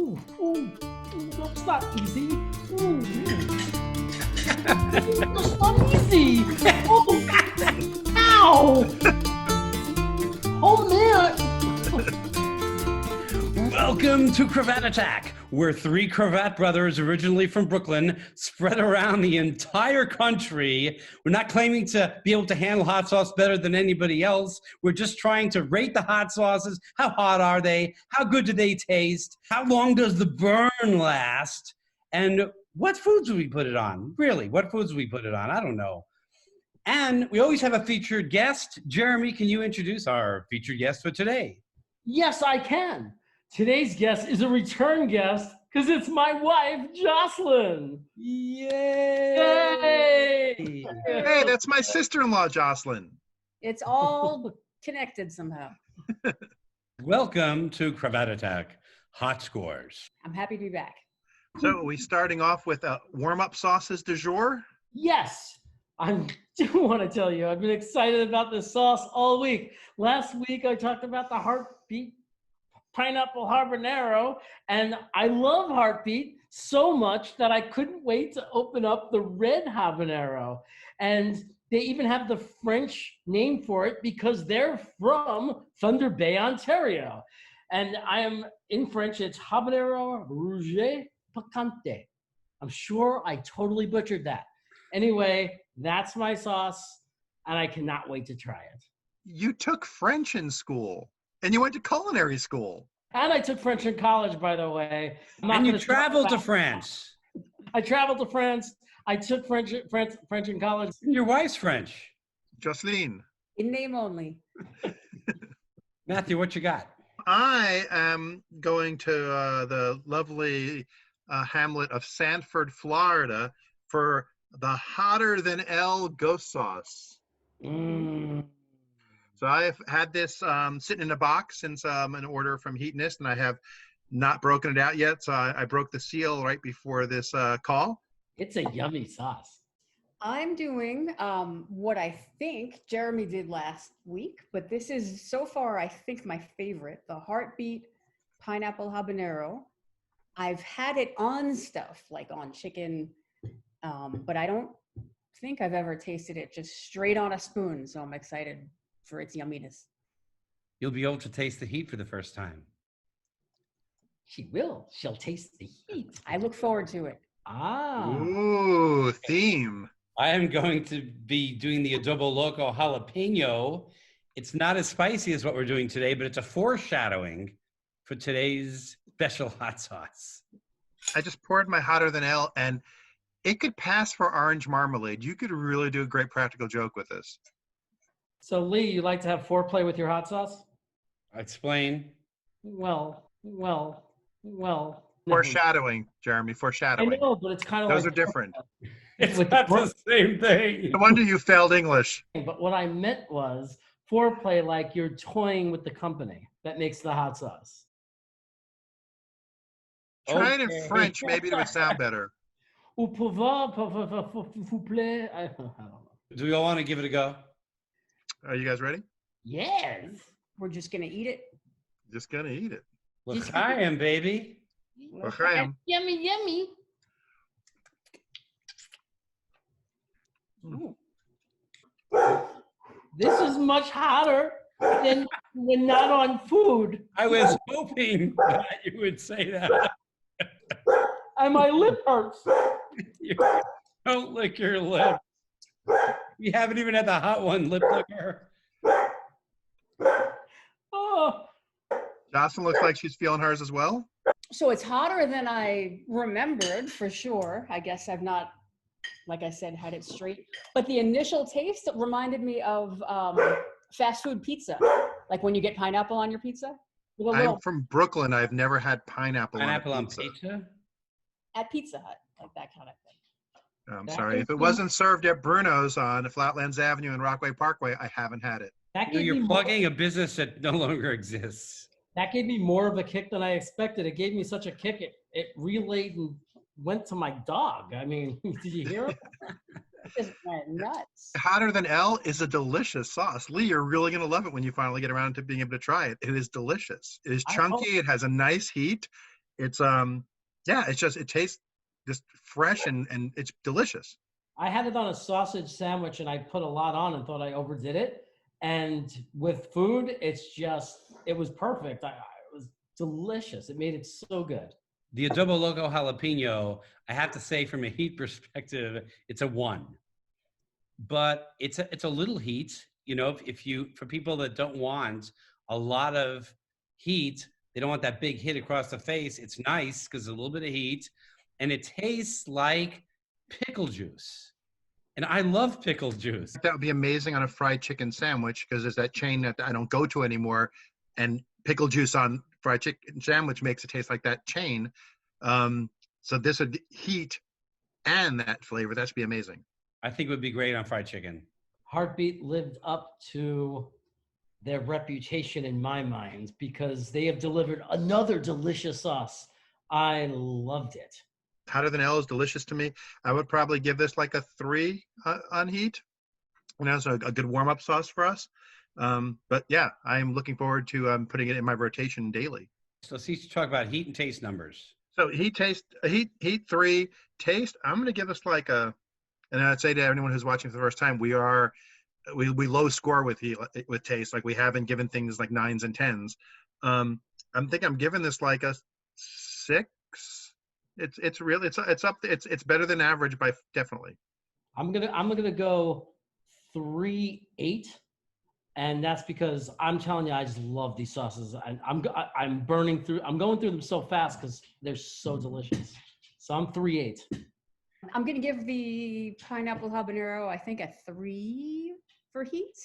Ooh, ooh, that's not easy. Ooh, that's not easy. Oh, ow! Oh man! Welcome to Krevat Attack. We're three Krevat brothers originally from Brooklyn, spread around the entire country. We're not claiming to be able to handle hot sauce better than anybody else. We're just trying to rate the hot sauces. How hot are they? How good do they taste? How long does the burn last? And what foods do we put it on? Really, what foods do we put it on? I don't know. And we always have a featured guest. Jeremy, can you introduce our featured guest for today? Yes, I can. Today's guest is a return guest because it's my wife, Joclyn. Yay! Hey, that's my sister-in-law, Joclyn. It's all connected somehow. Welcome to Krevat Attack Hot Scores. I'm happy to be back. So are we starting off with warm-up sauces du jour? Yes, I do want to tell you, I've been excited about this sauce all week. Last week, I talked about the Heartbeat Pineapple Habanero, and I love Heartbeat so much that I couldn't wait to open up the red habanero. And they even have the French name for it because they're from Thunder Bay, Ontario. And I am in French, it's Habanero Rouge Picante. I'm sure I totally butchered that. Anyway, that's my sauce, and I cannot wait to try it. You took French in school, and you went to culinary school. And I took French in college, by the way. And you traveled to France. I traveled to France. I took French in college. Your wife's French. Joclyn. In name only. Matthew, what you got? I am going to the lovely hamlet of Sanford, Florida for the hotter than L ghost sauce. So I've had this sitting in a box since an order from Heatonist, and I have not broken it out yet. So I broke the seal right before this call. It's a yummy sauce. I'm doing what I think Jeremy did last week, but this is so far, I think, my favorite, the Heartbeat Pineapple Habanero. I've had it on stuff, like on chicken, but I don't think I've ever tasted it just straight on a spoon. So I'm excited for its yumminess. You'll be able to taste the heat for the first time. She will. She'll taste the heat. I look forward to it. Ah. Ooh, theme. I am going to be doing the Adoboloco Jalapeno. It's not as spicy as what we're doing today, but it's a foreshadowing for today's special hot sauce. I just poured my hotter than L, and it could pass for orange marmalade. You could really do a great practical joke with this. So, Lee, you like to have foreplay with your hot sauce? Explain. Well. Foreshadowing, Jeremy, I foreshadowing. know, but it's kind of Those like are different. It's with not the the same thing. No wonder you failed English. But what I meant was foreplay like you're toying with the company that makes the hot sauce. Try it in French. Maybe it would sound better. Ou pouvoir, vous plaît. I don't know. Do we all want to give it a go? Are you guys ready? Yes. We're just going to eat it. Just gonna eat it. L'chaim, baby. L'chaim. Yummy, yummy. Ooh. This is much hotter than when not on food. I was hoping that you would say that. And my lip hurts. You don't lick your lip. You haven't even had the hot one lip licker. Oh. Joclyn looks like she's feeling hers as well. So it's hotter than I remembered, for sure. I guess I've not, like I said, had it straight. But the initial taste reminded me of fast food pizza. Like when you get pineapple on your pizza. I'm from Brooklyn. I've never had pineapple Pineapple on pizza. pizza? At Pizza Hut, like that kind of thing. I'm That sorry. is If it wasn't served at Bruno's on Flatlands Avenue and Rockaway Parkway, I haven't had it. That gave, You're me plugging a business that no longer exists. that gave me more of a kick than I expected. It gave me such a kick. It relayed and went to my dog. I mean, did you hear it? It just went nuts. Hotter than L is a delicious sauce. Lee, you're really going to love it when you finally get around to being able to try it. It is delicious. It is I chunky. hope- It has a nice heat. It's yeah, it tastes just fresh and it's delicious. I had it on a sausage sandwich and I put a lot on and thought I overdid it. And with food, it was perfect. It was delicious. It made it so good. The Adoboloco Jalapeno, I have to say, from a heat perspective, it's a 1. But it's a little heat. You know, if you, for people that don't want a lot of heat, they don't want that big hit across the face. It's nice because a little bit of heat, and it tastes like pickle juice. And I love pickle juice. That would be amazing on a fried chicken sandwich because there's that chain that I don't go to anymore, and pickle juice on fried chicken sandwich makes it taste like that chain. So this would be heat and that flavor. That should be amazing. I think it would be great on fried chicken. Heartbeat lived up to their reputation in my mind because they have delivered another delicious sauce. I loved it. Hotter than L is delicious to me. I would probably give this like a 3 on heat. You know, it's a good warm-up sauce for us. But yeah, I'm looking forward to putting it in my rotation daily. So let's talk about heat and taste numbers. So heat 3, taste. I'm going to give us like a, and I'd say to anyone who's watching for the first time, we low score with taste. Like we haven't given things like 9s and 10s. I'm giving this like a 6. It's really it's better than average by definitely. I'm gonna go 3.8, and that's because I'm telling you, I just love these sauces. I'm going through them so fast because they're so delicious. So I'm 3.8. I'm going to give the pineapple habanero, I think, a 3 for heat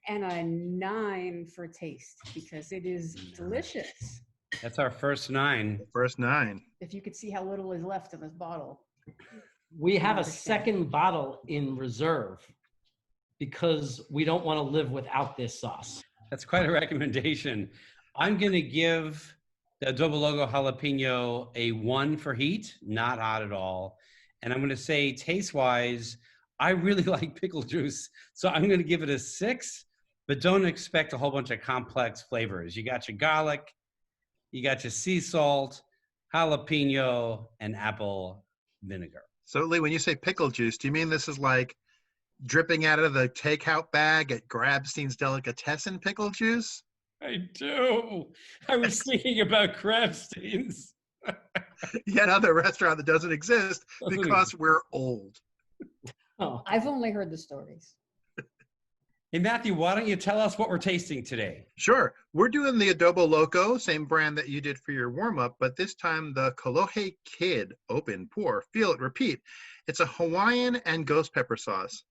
and a 9 for taste because it is delicious. That's our first 9. First 9. If you could see how little is left in this bottle. We have a second bottle in reserve because we don't want to live without this sauce. That's quite a recommendation. I'm going to give the Adoboloco Jalapeno a 1 for heat, not hot at all. And I'm going to say taste-wise, I really like pickle juice, so I'm going to give it a 6, but don't expect a whole bunch of complex flavors. You got your garlic, you got your sea salt, jalapeno, and apple vinegar. So Lee, when you say pickle juice, do you mean this is like dripping out of the takeout bag at Grabstein's Delicatessen pickle juice? I do. I was thinking about Grabstein's. Yet another restaurant that doesn't exist because we're old. Oh, I've only heard the stories. Hey, Matthew, why don't you tell us what we're tasting today? Sure. We're doing the Adoboloco, same brand that you did for your warm-up, but this time the Kolohe Kid. Open, pour, feel it, repeat. It's a Hawaiian and ghost pepper sauce.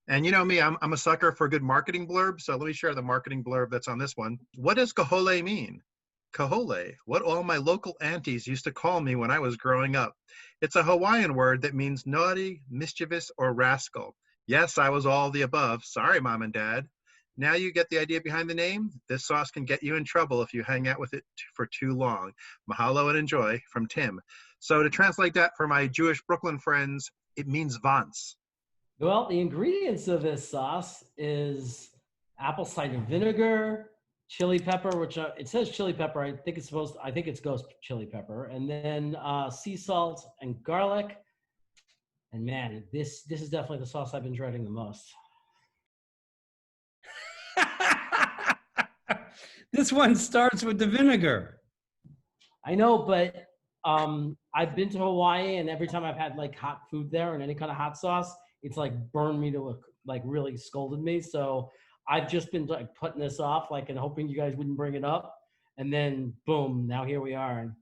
And you know me, I'm a sucker for a good marketing blurb, so let me share the marketing blurb that's on this one. What does kahole mean? Kahole, what all my local aunties used to call me when I was growing up. It's a Hawaiian word that means naughty, mischievous, or rascal. Yes, I was all the above. Sorry, Mom and Dad. Now you get the idea behind the name. This sauce can get you in trouble if you hang out with it for too long. Mahalo and enjoy, from Tim. So to translate that for my Jewish Brooklyn friends, it means Vance. well, the ingredients of this sauce is apple cider vinegar, chili pepper, which it says chili pepper. I think it's ghost chili pepper, and then sea salt and garlic. And man, this is definitely the sauce I've been dreading the most. This one starts with the vinegar. I know, but I've been to Hawaii, and every time I've had like hot food there and any kind of hot sauce, it's like burned me to like really scolded me. So I've just been like putting this off, like, and hoping you guys wouldn't bring it up. And then boom, now here we are, and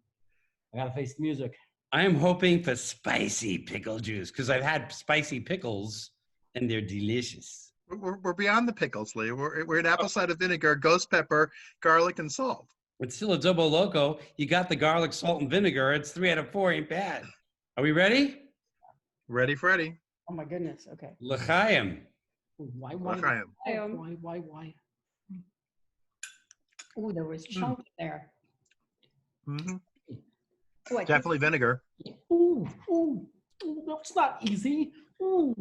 I gotta face the music. I am hoping for spicy pickle juice because I've had spicy pickles and they're delicious. We're beyond the pickles, Lee. We're in apple cider vinegar, ghost pepper, garlic, and salt. It's still Adoboloco. You got the garlic, salt, and vinegar. It's 3 out of 4. Ain't bad. Are we ready? Ready, Freddy? Oh my goodness. Okay. L'chaim. Why? L'chaim. Oh, there was chunk there. Mm-hmm. Oh, I Definitely vinegar. Ooh, that's not easy. Ooh.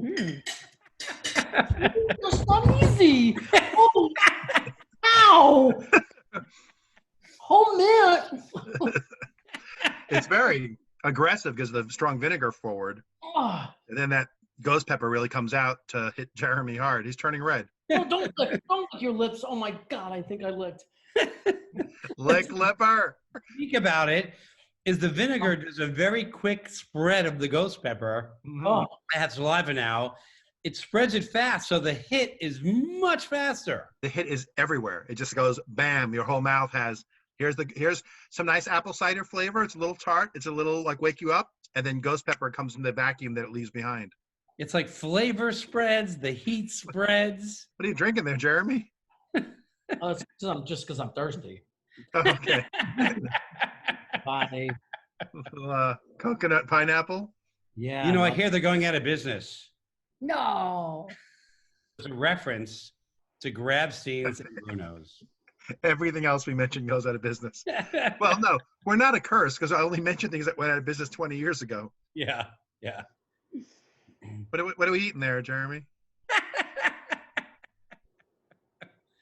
That's not easy. Oh, ow. Oh, man. It's very aggressive because of the strong vinegar forward. Oh, And then that ghost pepper really comes out to hit Jeremy hard. He's turning red. no, don't lick your lips. Oh my God, I think I licked. Lick lipper. Speak about it is the vinegar does a very quick spread of the ghost pepper. Oh, I have saliva now. It spreads it fast, so the hit is much faster. The hit is everywhere. It just goes bam. Your whole mouth has, here's some nice apple cider flavor. It's a little tart. It's a little like wake you up. And then ghost pepper comes in the vacuum that it leaves behind. It's like flavor spreads, the heat spreads. What are you drinking there, Jeremy? it's just because I'm thirsty. Okay. Bye. Coconut pineapple. Yeah. You know, I hear they're going out of business. No. It's a reference to Grabstein's and Bruno's. Everything else we mentioned goes out of business. Well, no, we're not a curse because I only mentioned things that went out of business 20 years ago. Yeah. What are we eating there, Jeremy?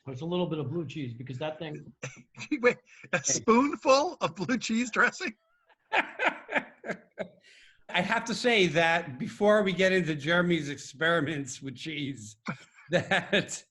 There's a little bit of blue cheese because that thing. Wait, a spoonful of blue cheese dressing? I have to say that before we get into Jeremy's experiments with cheese, that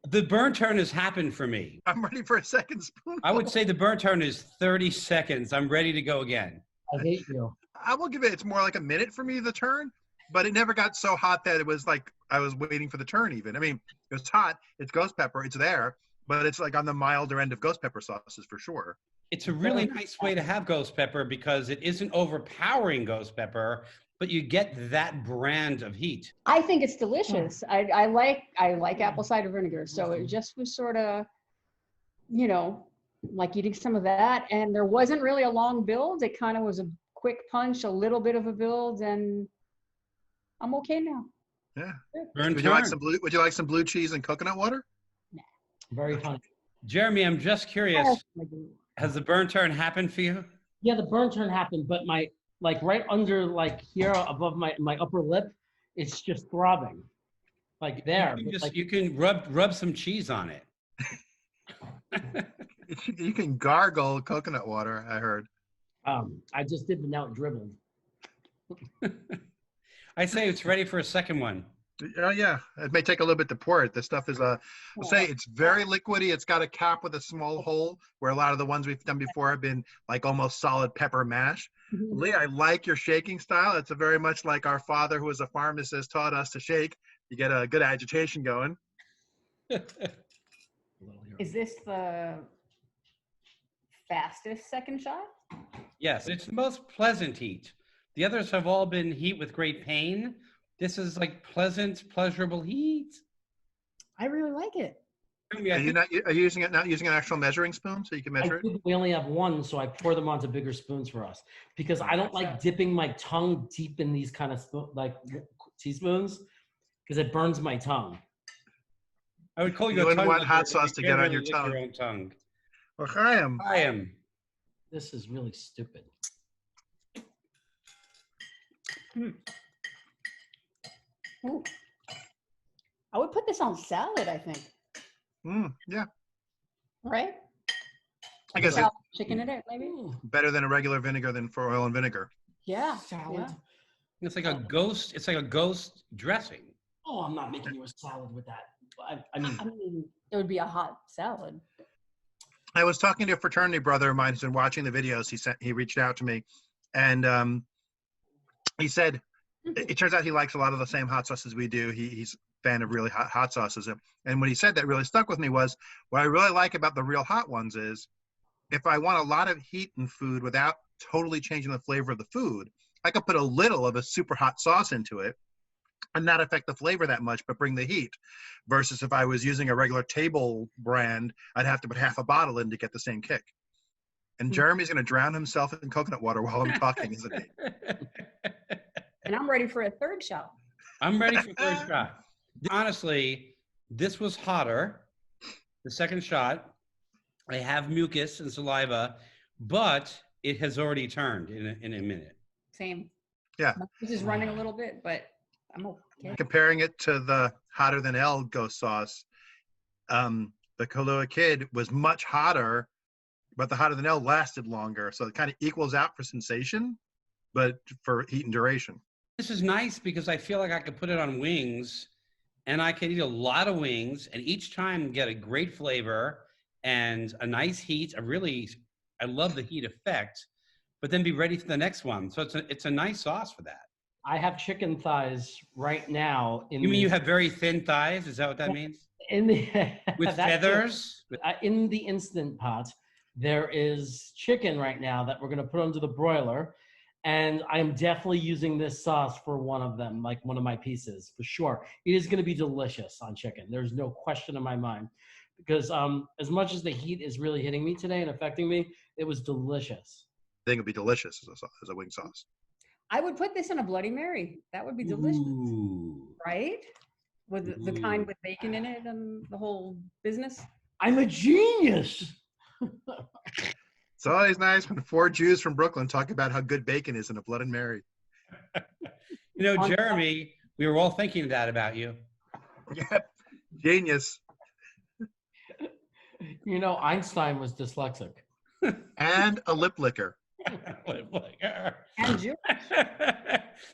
the burn turn has happened for me. I'm ready for a second spoonful. I would say the burn turn is 30 seconds. I'm ready to go again. I hate you. I will give it's more like a minute for me, the turn, but it never got so hot that it was like I was waiting for the turn even. I mean, it's hot, it's ghost pepper, it's there, but it's like on the milder end of ghost pepper sauces for sure. It's a really nice way to have ghost pepper because it isn't overpowering ghost pepper, but you get that brand of heat. I think it's delicious. I like apple cider vinegar. So it just was sort of, like eating some of that. And there wasn't really a long build. It kind of was a quick punch, a little bit of a build, and I'm okay now. Yeah. Burn Would turn. you like some blue cheese and coconut water? Very funny. Jeremy, I'm just curious. Has the burn turn happened for you? Yeah, the burn turn happened, but my right under here above my upper lip, it's just throbbing. Like there. You can rub some cheese on it. You can gargle coconut water, I heard. I just did, but now it dribbled. I say it's ready for a second one. Oh yeah, it may take a little bit to pour it. This stuff is I'll say it's very liquidy. It's got a cap with a small hole where a lot of the ones we've done before have been like almost solid pepper mash. Mhm. Lee, I like your shaking style. It's a very much like our father, who was a pharmacist, taught us to shake. You get a good agitation going. Is this the fastest second shot? Yes, it's the most pleasant heat. The others have all been heat with great pain. This is like pleasant, pleasurable heat. I really like it. Are you not using an actual measuring spoon so you can measure it? We only have one, so I pour them onto bigger spoons for us because I don't like dipping my tongue deep in these kind of teaspoons because it burns my tongue. I would call you You a wouldn't tongue want licker hot if sauce you to get on really your lick tongue. Your own tongue. Well, Chaim. I am. This is really stupid. Ooh. I would put this on salad, I think. Yeah, Right? I guess Salad, chicken in it, maybe? Ooh, better than a regular vinegar than for oil and vinegar. Yeah. salad. Yeah. It's like a ghost. It's like a ghost dressing. Oh, I'm not making you a salad with that. I mean, It would be a hot salad. I was talking to a fraternity brother of mine who's been watching the videos. He reached out to me, and he said it turns out he likes a lot of the same hot sauces we do. He's a fan of really hot sauces, and when he said that really stuck with me was what I really like about the real hot ones is if I want a lot of heat in food without totally changing the flavor of the food, I could put a little of a super hot sauce into it and not affect the flavor that much, but bring the heat. Versus if I was using a regular table brand, I'd have to put half a bottle in to get the same kick. And Jeremy's going to drown himself in coconut water while I'm talking, isn't he? And I'm ready for a third shot. I'm ready for third shot. Honestly, this was hotter. The second shot, I have mucus and saliva, but it has already turned in a minute. Same. Yeah. This is running a little bit, but I'm okay. Comparing it to the hotter than hell ghost sauce, the Kolohe Kid was much hotter, but the hotter than hell lasted longer. So it kind of equals out for sensation, but for heat and duration. This is nice because I feel like I could put it on wings and I could eat a lot of wings and each time get a great flavor and a nice heat. I love the heat effect, but then be ready for the next one. So it's a nice sauce for that. I have chicken thighs right now. You mean you have very thin thighs? Is that what that means? In the With feathers? in the Instant Pot, there is chicken right now that we're going to put under the broiler, and I'm definitely using this sauce for one of them, like one of my pieces for sure. It is going to be delicious on chicken. There's no question in my mind, because as much as the heat is really hitting me today and affecting me, it was delicious. I think it'd be delicious as a wing sauce. I would put this in a Bloody Mary. That would be delicious, Ooh. right? With the kind with bacon in it and the whole business. I'm a genius. It's always nice when 4 Jews from Brooklyn talk about how good bacon is in a Bloody Mary. You know, Jeremy, we were all thinking that about you. Yep, genius. You know, Einstein was dyslexic. And a lip licker. And Jewish.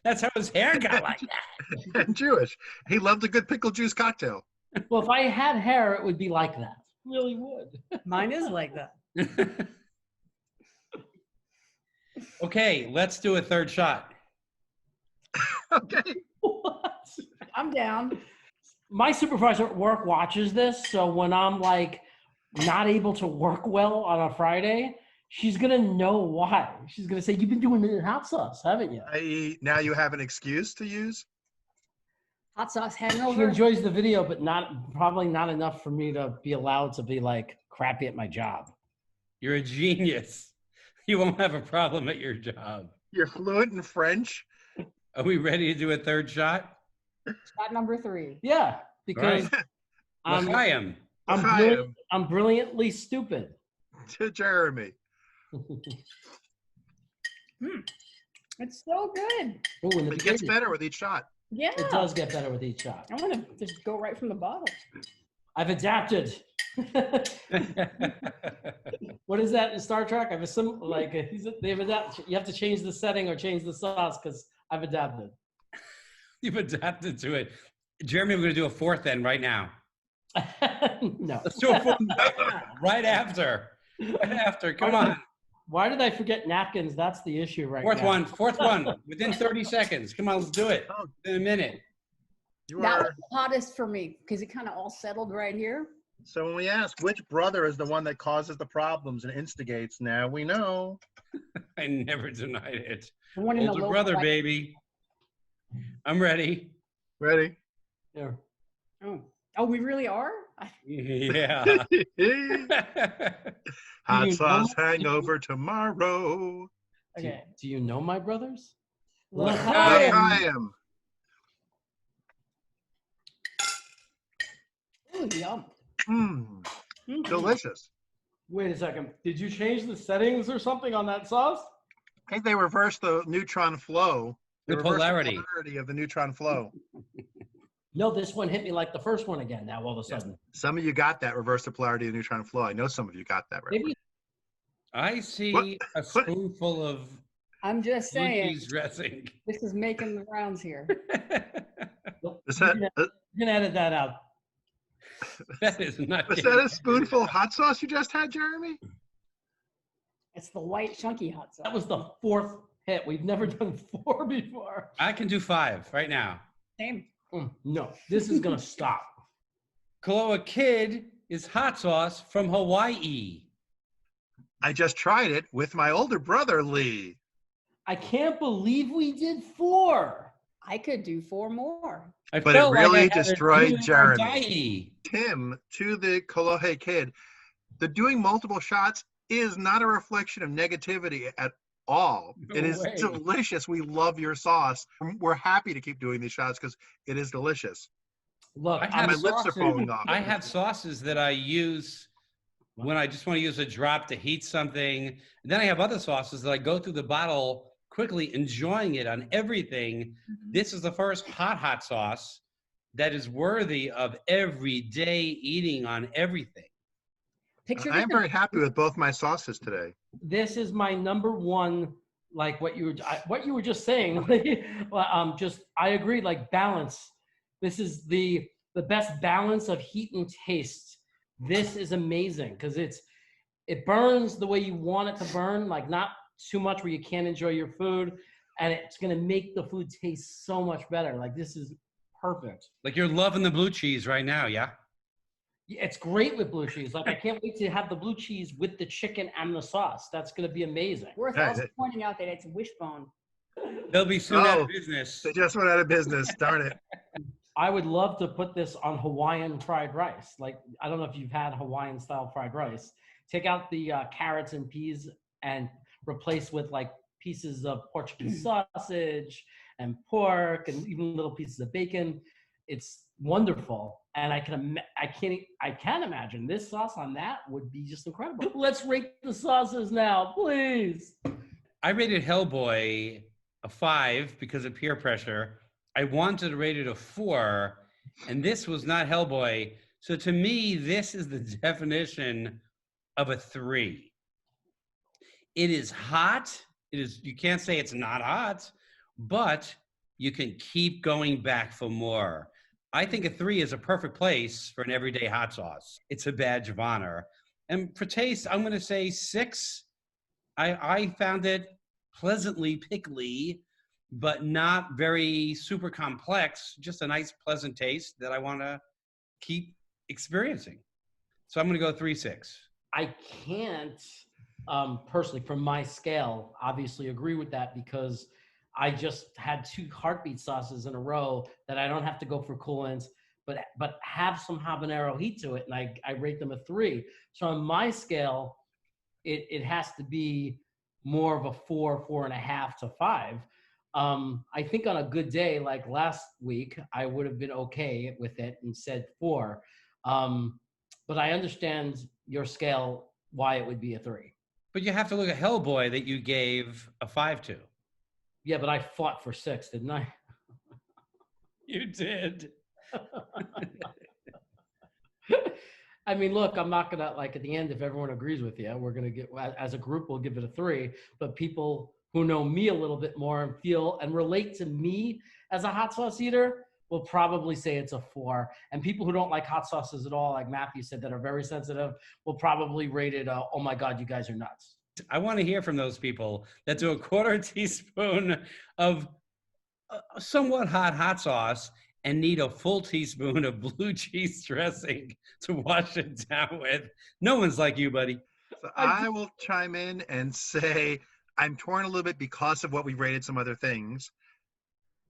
That's how his hair got like that. And Jewish. He loved a good pickle juice cocktail. Well, if I had hair, it would be like that. Really would. Mine is like that. Okay, let's do a third shot. Okay. What? I'm down. My supervisor at work watches this, so when I'm like not able to work well on a Friday, she's gonna know why. She's gonna say, "You've been doing it in hot sauce, haven't you?" I.e., now you have an excuse to use. Hot sauce She hangover. enjoys the video, but probably not enough for me to be allowed to be like crappy at my job. You're a genius. You won't have a problem at your job. You're fluent in French. Are we ready to do a third shot? Shot number 3. Yeah, because Right. I'm L'chaim. I'm brilliantly stupid. To Jeremy. It's so good. Ooh, in the It gets beginning, better with each shot. Yeah. it does get better with each shot. I want to just go right from the bottle. I've adapted. What is that in Star Trek? I've they've adapted. You have to change the setting or change the sauce because I've adapted. You've adapted to it. Jeremy, we're going to do a fourth then right now. No. Let's do a fourth right after. Right after. Come on. Why did I forget napkins? That's the issue right now. Fourth one. Within 30 seconds. Come on, let's do it. Oh. In a minute. You That was are. the hottest for me because it kind of all settled right here. So when we ask which brother is the one that causes the problems and instigates, now we know. I never denied it. The one in the Older low brother, right- baby. I'm ready. Ready? Yeah. Oh, we really are? Yeah. Hot You sauce know- hangover tomorrow. Okay. Do you know my brothers? L'chaim. L'chaim. Ooh, yum. Mm, delicious. Wait a second. Did you change the settings or something on that sauce? I think they reversed the neutron flow. They The reversed polarity. The polarity of the neutron flow. No, this one hit me like the first one again. Now all of a sudden. Some of you got that reverse the polarity of the neutron flow. I know some of you got that right. Maybe I see What? a spoonful of I'm just blue saying, cheese dressing. this is making the rounds here. Is that, you can edit that out. That is not. was that a spoonful of hot sauce you just had, Jeremy? It's the white chunky hot sauce. That was the fourth hit. We've never done 4 before. I can do 5 right now. Same. No, this is gonna stop. Kolohe Kid is hot sauce from Hawaii. I just tried it with my older brother, Lee. I can't believe we did 4. I could do 4 more. I But it felt like I really had a destroyed human Jeremy. anxiety. Tim, to the Kolohe Kid, the doing multiple shots is not a reflection of negativity at all. No It is way. delicious. We love your sauce. We're happy to keep doing these shots because it is delicious. Look, I have My lips are sauces- falling off. I have sauces that I use when I just want to use a drop to heat something. And then I have other sauces that I go through the bottle quickly, enjoying it on everything. This is the first hot sauce that is worthy of everyday eating on everything. Picture I this. am very happy with both my sauces today. This is my number one, like what you were just saying. Just I agree. Like balance. This is the best balance of heat and taste. This is amazing because it burns the way you want it to burn, like not too much where you can't enjoy your food, and it's gonna make the food taste so much better. Like this is perfect. Like you're loving the blue cheese right now, yeah? It's great with blue cheese. Like I can't wait to have the blue cheese with the chicken and the sauce. That's gonna be amazing. Worth Yeah, also pointing out that it's wishbone. They'll be soon out Oh. of business. They just went out of business. Darn it. I would love to put this on Hawaiian fried rice. Like, I don't know if you've had Hawaiian style fried rice. Take out the carrots and peas and replace with like pieces of Portuguese sausage and pork and even little pieces of bacon. It's wonderful. And I can imagine this sauce on that would be just incredible. Let's rate the sauces now, please. I rated Hellboy a 5 because of peer pressure. I wanted to rate it a 4, and this was not Hellboy. So to me, this is the definition of a 3. It is hot. You can't say it's not hot, but you can keep going back for more. I think a 3 is a perfect place for an everyday hot sauce. It's a badge of honor. And for taste, I'm going to say 6. I found it pleasantly pickly, but not very super complex, just a nice, pleasant taste that I want to keep experiencing. So I'm going to go 3-6. I can't personally, from my scale, obviously agree with that because I just had 2 heartbeat sauces in a row that I don't have to go for coolants, but have some habanero heat to it, and I rate them a 3. So on my scale, it has to be more of a 4, 4.5 to 5. I think on a good day, like last week, I would have been okay with it and said 4. But I understand your scale, why it would be a 3. But you have to look at Hellboy that you gave a 5 to. Yeah, but I fought for 6, didn't I? You did. I mean, look, I'm not gonna, like, at the end, if everyone agrees with you, we're gonna get, as a group, we'll give it a 3. But people who know me a little bit more and feel and relate to me as a hot sauce eater will probably say it's a 4. And people who don't like hot sauces at all, like Matthew said, that are very sensitive, will probably rate it, oh my God, you guys are nuts. I want to hear from those people that do a 1/4 teaspoon of somewhat hot sauce and need a full teaspoon of blue cheese dressing to wash it down with. No one's like you, buddy. So I will chime in and say I'm torn a little bit because of what we rated some other things.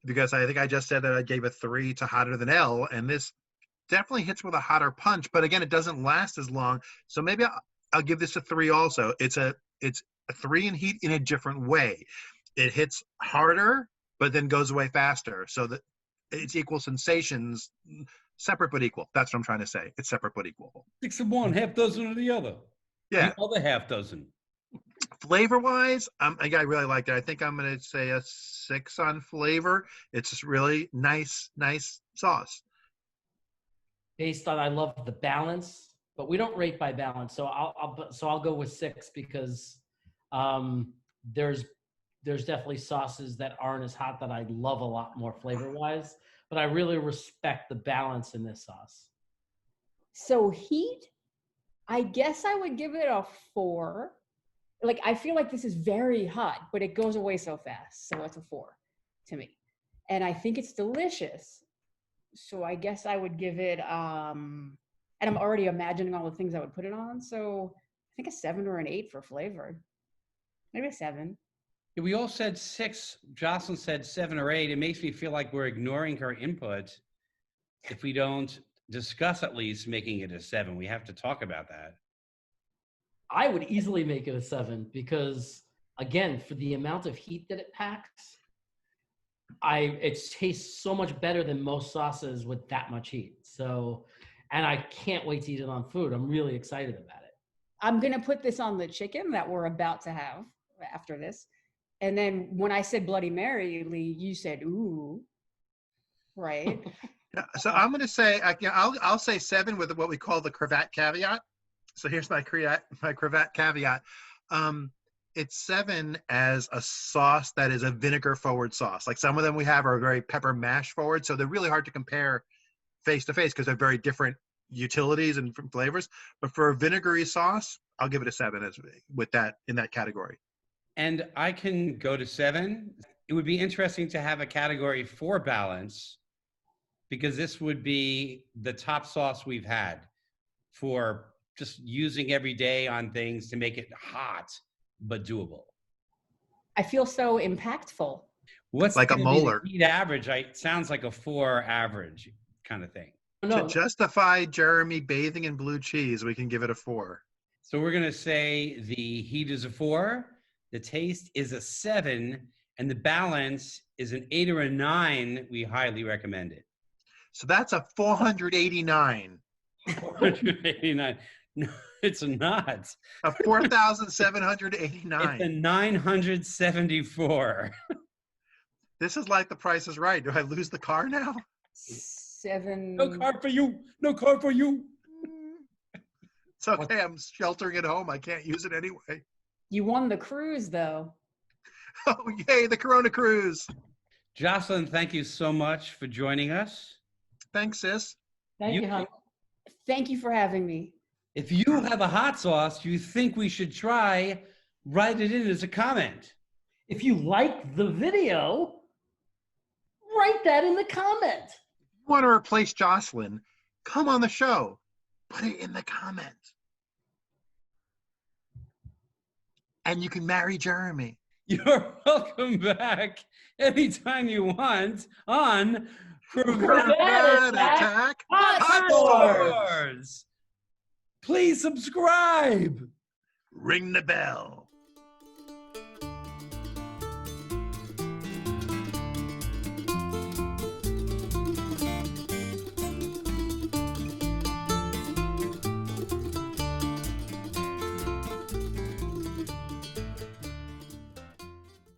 Because I think I just said that I gave a 3 to Hotter Than L, and this definitely hits with a hotter punch. But again, it doesn't last as long. So maybe I'll give this a 3 also. It's a 3 in heat in a different way. It hits harder, but then goes away faster. So that it's equal sensations, separate but equal. That's what I'm trying to say. It's separate but equal. 6 of one, half dozen of the other. Yeah. The other half dozen. Flavor-wise, I really liked it. I think I'm going to say a 6 on flavor. It's just really nice sauce. Based on, I love the balance, but we don't rate by balance. So I'll go with 6 because there's definitely sauces that aren't as hot that I love a lot more flavor-wise, but I really respect the balance in this sauce. So heat, I guess I would give it a 4. Like, I feel like this is very hot, but it goes away so fast. So it's a 4 to me. And I think it's delicious. So I guess I would give it, and I'm already imagining all the things I would put it on. So I think a 7 or an 8 for flavor. Maybe a 7. Yeah, we all said 6. Joclyn said 7 or 8. It makes me feel like we're ignoring her input if we don't discuss at least making it a 7. We have to talk about that. I would easily make it a 7 because, again, for the amount of heat that it packs, it tastes so much better than most sauces with that much heat. So, and I can't wait to eat it on food. I'm really excited about it. I'm going to put this on the chicken that we're about to have after this. And then when I said Bloody Mary, Lee, you said, ooh, right? So I'm going to say, I'll say 7 with what we call the Krevat caveat. So here's my cravat caveat. It's 7 as a sauce that is a vinegar forward sauce. Like some of them we have are very pepper mash forward, so they're really hard to compare face to face because they're very different utilities and flavors. But for a vinegary sauce, I'll give it a 7 with that in that category. And I can go to 7. It would be interesting to have a category for balance, because this would be the top sauce we've had for just using every day on things to make it hot but doable. I feel so impactful. What's Like a gonna be the molar. heat average? It sounds like a 4 average kind of thing. No, To justify Jeremy bathing in blue cheese, we can give it a 4. So we're gonna say the heat is a 4, the taste is a 7, and the balance is an 8 or a 9. We highly recommend it. So that's a 489. 489. No, it's not. A It's 4,789. a 974. This is like The Price is Right. Do I lose the car now? 7. No car for you. No car for you. It's okay. I'm sheltering at home. I can't use it anyway. You won the cruise, though. Oh, yay, the Corona Cruise. Joclyn, thank you so much for joining us. Thanks, sis. thank you, hon. Thank you for having me. If you have a hot sauce you think we should try, write it in as a comment. If you like the video, write that in the comment. If you want to replace Joclyn, come on the show. Put it in the comments. And you can marry Jeremy. You're welcome back anytime you want on Krevat Attack. Hot Stars. Please subscribe. Ring the bell.